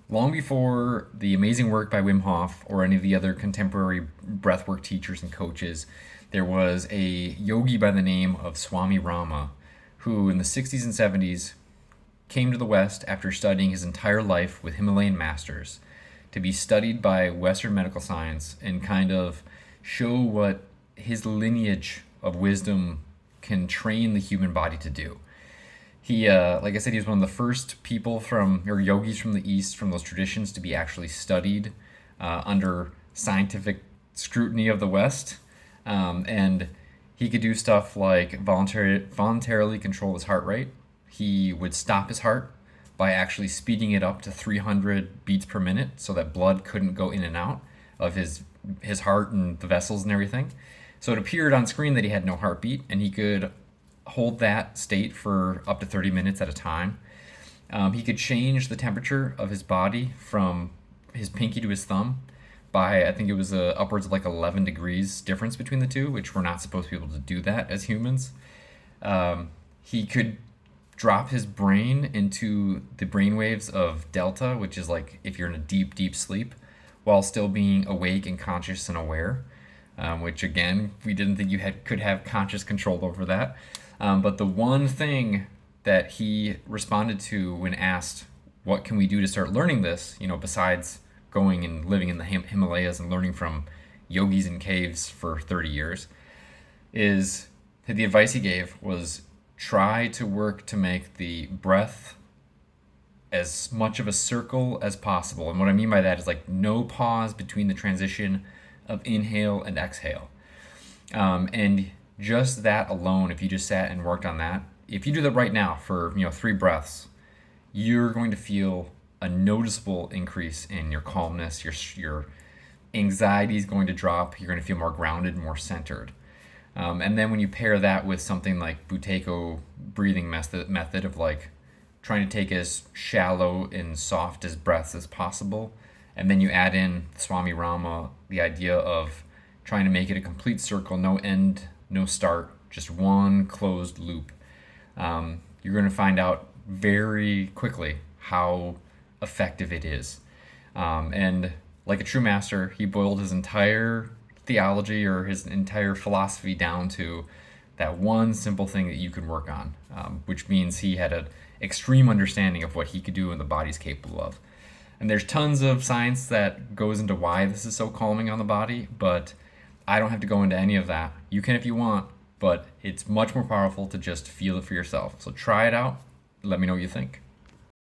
long before the amazing work by Wim Hof or any of the other contemporary breathwork teachers and coaches, there was a yogi by the name of Swami Rama, who in the 60s and 70s came to the West after studying his entire life with Himalayan masters to be studied by Western medical science and kind of show what his lineage of wisdom can train the human body to do. He, like I said, he was one of the first people or yogis from the East, from those traditions, to be actually studied under scientific scrutiny of the West. And he could do stuff like voluntarily control his heart rate. He would stop his heart by actually speeding it up to 300 beats per minute so that blood couldn't go in and out of his heart and the vessels and everything. So it appeared on screen that he had no heartbeat, and he could hold that state for up to 30 minutes at a time. He could change the temperature of his body from his pinky to his thumb by, I think it was upwards of like 11 degrees difference between the two, which we're not supposed to be able to do that as humans. He could drop his brain into the brain waves of delta, which is like if you're in a deep, deep sleep, while still being awake and conscious and aware. Which again, we didn't think you could have conscious control over that. But the one thing that he responded to when asked, what can we do to start learning this, besides going and living in the Himalayas and learning from yogis in caves for 30 years, is the advice he gave was try to work to make the breath as much of a circle as possible. And what I mean by that is like no pause between the transition of inhale and exhale. And just that alone, if you just sat and worked on that, if you do that right now for 3 breaths, you're going to feel a noticeable increase in your calmness. Your anxiety is going to drop. You're going to feel more grounded, more centered. And then when you pair that with something like Buteyko breathing method of like trying to take as shallow and soft as breaths as possible, and then you add in Swami Rama, the idea of trying to make it a complete circle, no end, no start, just one closed loop. You're going to find out very quickly how effective it is. And like a true master, he boiled his entire theology or his entire philosophy down to that one simple thing that you can work on, which means he had an extreme understanding of what he could do and the body's capable of. And there's tons of science that goes into why this is so calming on the body, but I don't have to go into any of that. You can if you want, but it's much more powerful to just feel it for yourself. So try it out. Let me know what you think.